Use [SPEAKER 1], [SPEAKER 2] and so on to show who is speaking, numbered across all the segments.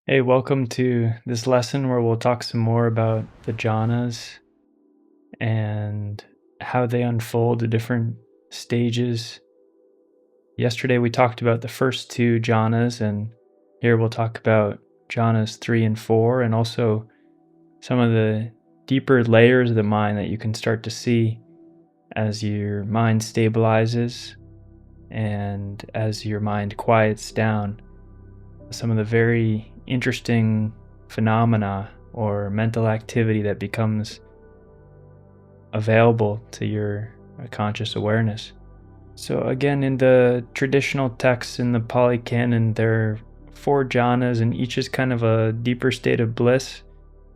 [SPEAKER 1] Hey, welcome to this lesson where we'll talk some more about the jhanas and how they unfold the different stages. Yesterday we talked about the first two jhanas, and here we'll talk about jhanas 3 and 4, and also some of the deeper layers of the mind that you can start to see as your mind stabilizes and as your mind quiets down. Some of the very interesting phenomena or mental activity that becomes available to your conscious awareness. So again, in the traditional texts in the Pali Canon, there are 4 jhanas, and each is kind of a deeper state of bliss,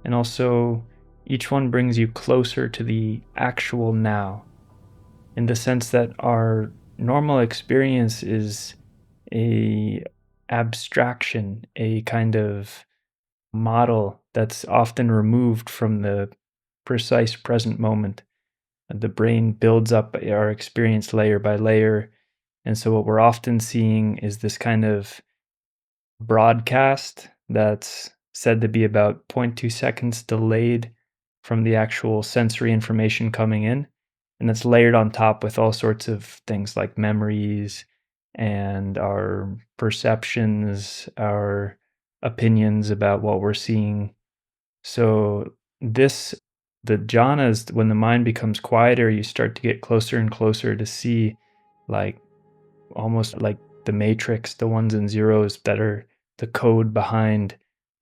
[SPEAKER 1] and also each one brings you closer to the actual now, in the sense that our normal experience is a abstraction, a kind of model that's often removed from the precise present moment. The brain builds up our experience layer by layer. And so, what we're often seeing is this kind of broadcast that's said to be about zero point 0.2 seconds delayed from the actual sensory information coming in. And that's layered on top with all sorts of things like memories and our perceptions, our opinions about what we're seeing. So the jhanas, when the mind becomes quieter, you start to get closer and closer to see, like, almost like the matrix, the ones and zeros that are the code behind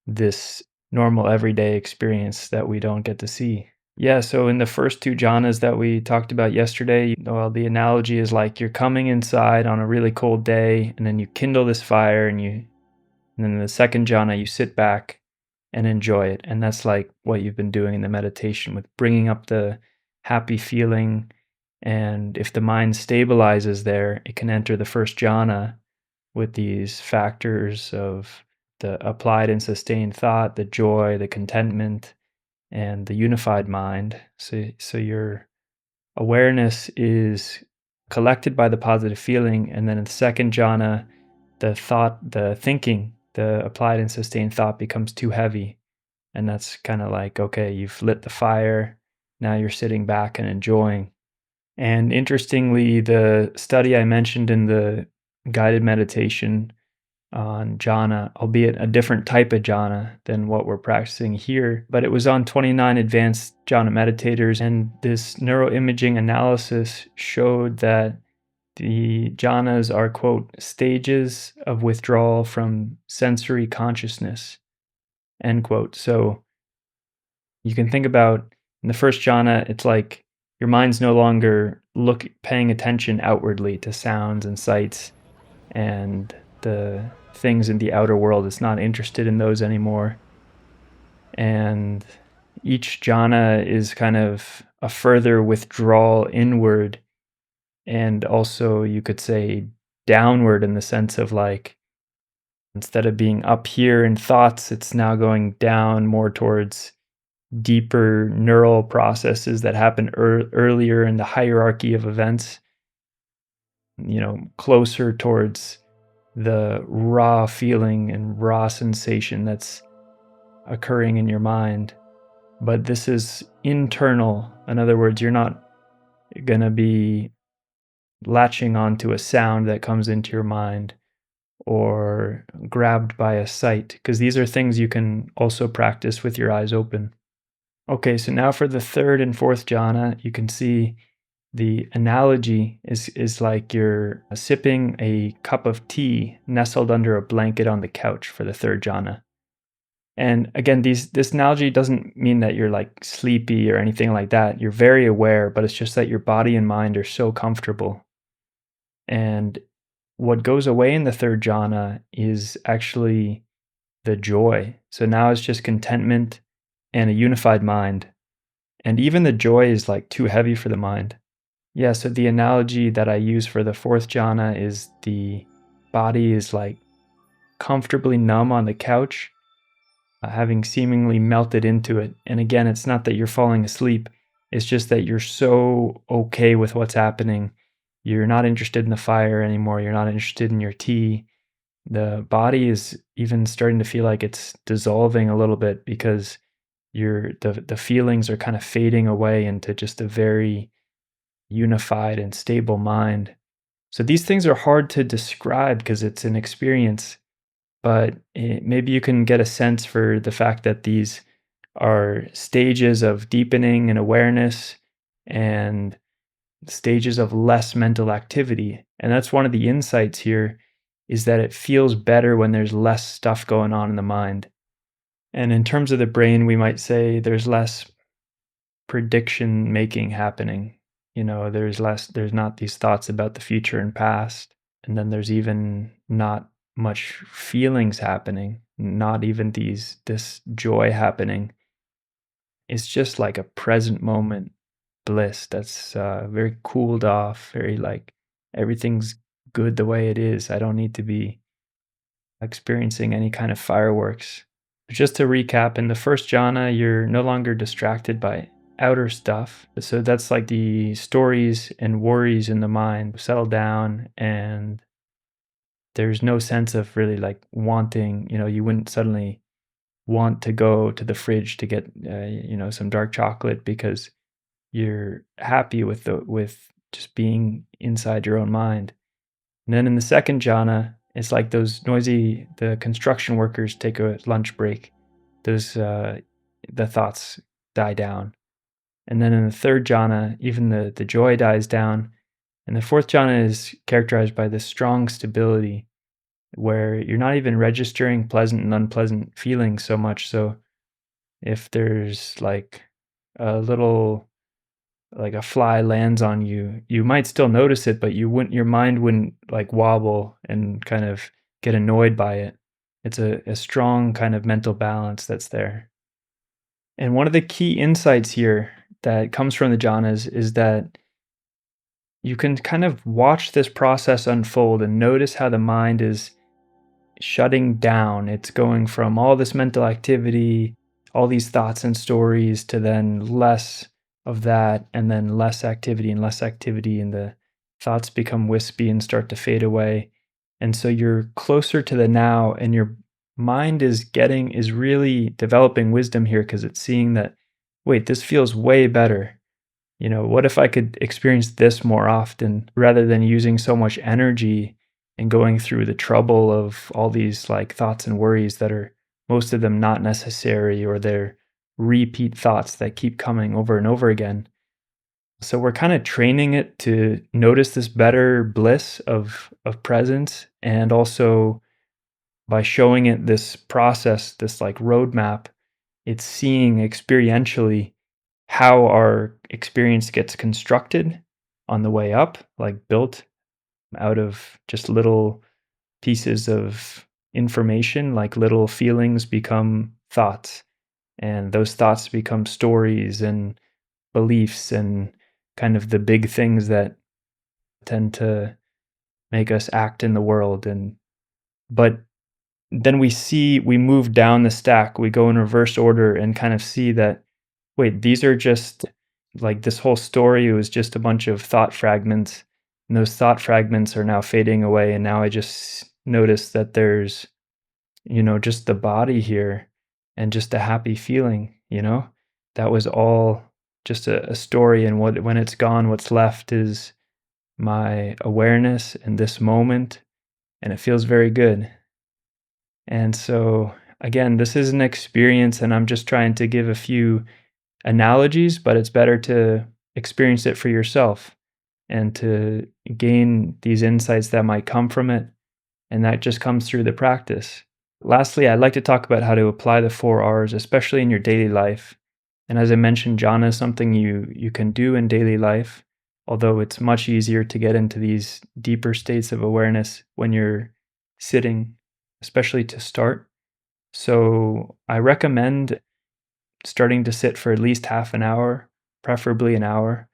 [SPEAKER 1] this normal everyday experience that we don't get to see. Yeah, so in the first two jhanas that we talked about yesterday, well, the analogy is like you're coming inside on a really cold day, and then you kindle this fire, and then in the second jhana, you sit back and enjoy it. And that's like what you've been doing in the meditation, with bringing up the happy feeling. And if the mind stabilizes there, it can enter the first jhana with these factors of the applied and sustained thought, the joy, the contentment, and the unified mind. So your awareness is collected by the positive feeling, and then in the second jhana, the thinking, the applied and sustained thought becomes too heavy. And that's kind of like, okay, you've lit the fire, now you're sitting back and enjoying. And interestingly, the study I mentioned in the guided meditation on jhana, albeit a different type of jhana than what we're practicing here, but it was on 29 advanced jhana meditators, and this neuroimaging analysis showed that the jhanas are, quote, stages of withdrawal from sensory consciousness, end quote. So you can think about, in the first jhana, it's like your mind's no longer paying attention outwardly to sounds and sights and the things in the outer world. It's not interested in those anymore. And each jhana is kind of a further withdrawal inward, and also you could say downward, in the sense of, like, instead of being up here in thoughts, it's now going down more towards deeper neural processes that happen earlier in the hierarchy of events, closer towards the raw feeling and raw sensation that's occurring in your mind. But this is internal. In other words, you're not going to be latching onto a sound that comes into your mind or grabbed by a sight, because these are things you can also practice with your eyes open. Okay, so now for the third and fourth jhana, you can see the analogy is like you're sipping a cup of tea nestled under a blanket on the couch for the third jhana. And again, this analogy doesn't mean that you're like sleepy or anything like that. You're very aware, but it's just that your body and mind are so comfortable. And what goes away in the third jhana is actually the joy. So now it's just contentment and a unified mind. And even the joy is like too heavy for the mind. Yeah, so the analogy that I use for the fourth jhana is the body is like comfortably numb on the couch, having seemingly melted into it. And again, it's not that you're falling asleep, it's just that you're so okay with what's happening. You're not interested in the fire anymore, you're not interested in your tea, The body is even starting to feel like it's dissolving a little bit because the feelings are kind of fading away into just a very unified and stable mind. So these things are hard to describe because it's an experience, but maybe you can get a sense for the fact that these are stages of deepening and awareness and stages of less mental activity. And that's one of the insights here is that it feels better when there's less stuff going on in the mind. And in terms of the brain, we might say there's less prediction making happening. There's not these thoughts about the future and past. And then there's even not much feelings happening, not even this joy happening. It's just like a present moment bliss that's very cooled off, very like everything's good the way it is. I don't need to be experiencing any kind of fireworks. Just to recap, in the first jhana, you're no longer distracted by outer stuff. So that's like the stories and worries in the mind settle down, and there's no sense of really like wanting, you wouldn't suddenly want to go to the fridge to get, some dark chocolate because you're happy with just being inside your own mind. And then in the second jhana, it's like the construction workers take a lunch break. The thoughts die down. And then in the third jhana, even the joy dies down. And the fourth jhana is characterized by this strong stability where you're not even registering pleasant and unpleasant feelings so much. So if there's like a little like a fly lands on you, you might still notice it, but your mind wouldn't like wobble and kind of get annoyed by it. It's a strong kind of mental balance that's there. And one of the key insights here that comes from the jhanas is that you can kind of watch this process unfold and notice how the mind is shutting down. It's going from all this mental activity, all these thoughts and stories, to then less of that, and then less activity and less activity, and the thoughts become wispy and start to fade away. And so you're closer to the now, and your mind is really developing wisdom here because it's seeing that, wait, this feels way better. What if I could experience this more often rather than using so much energy and going through the trouble of all these like thoughts and worries that are most of them not necessary, or they're repeat thoughts that keep coming over and over again. So we're kind of training it to notice this better bliss of presence, and also by showing it this process, this like roadmap, it's seeing experientially how our experience gets constructed on the way up, like built out of just little pieces of information, like little feelings become thoughts, and those thoughts become stories and beliefs and kind of the big things that tend to make us act in the world. But then we move down the stack, we go in reverse order and kind of see that, wait, these are just like this whole story was just a bunch of thought fragments, and those thought fragments are now fading away, and now I just notice that there's, just the body here and just a happy feeling. That was all just a story, and when it's gone, what's left is my awareness in this moment, and it feels very good. And so again, this is an experience, and I'm just trying to give a few analogies, but it's better to experience it for yourself and to gain these insights that might come from it. And that just comes through the practice. Lastly, I'd like to talk about how to apply the 4 Rs, especially in your daily life. And as I mentioned, jhana is something you can do in daily life, although it's much easier to get into these deeper states of awareness when you're sitting, especially to start. So I recommend starting to sit for at least half an hour, preferably an hour.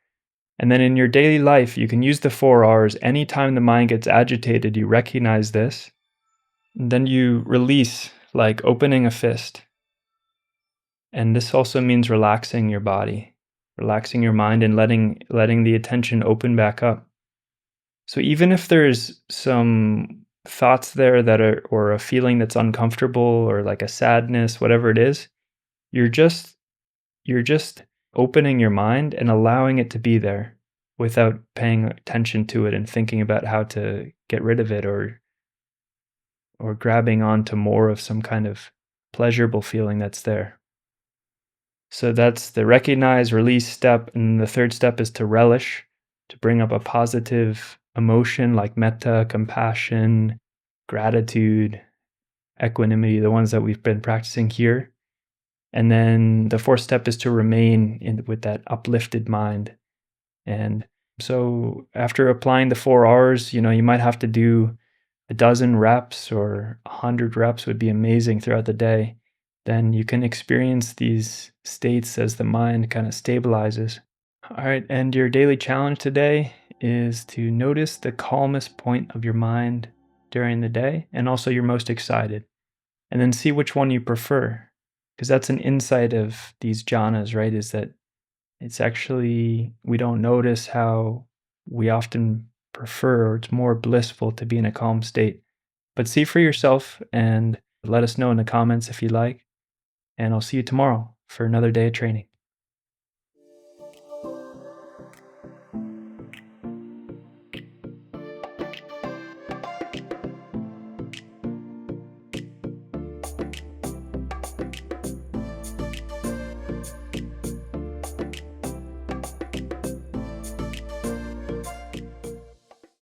[SPEAKER 1] And then in your daily life, you can use the 4 Rs. Anytime the mind gets agitated, you recognize this. And then you release, like opening a fist. And this also means relaxing your body, relaxing your mind, and letting the attention open back up. So even if there's some thoughts there that are, or a feeling that's uncomfortable, or like a sadness, whatever it is, you're just you're just opening your mind and allowing it to be there without paying attention to it and thinking about how to get rid of it, or grabbing onto more of some kind of pleasurable feeling that's there. So that's the recognize, release step. And the third step is to relish, to bring up a positive emotion like metta, compassion, gratitude, equanimity, the ones that we've been practicing here. And then the fourth step is to remain with that uplifted mind. And so after applying the 4 hours, you might have to do a dozen reps, or 100 reps would be amazing throughout the day. Then you can experience these states as the mind kind of stabilizes. All right, and your daily challenge today is to notice the calmest point of your mind during the day, and also your most excited, and then see which one you prefer. Because that's an insight of these jhanas, right? Is that it's actually, we don't notice how we often prefer, or it's more blissful to be in a calm state. But see for yourself and let us know in the comments if you like. And I'll see you tomorrow for another day of training.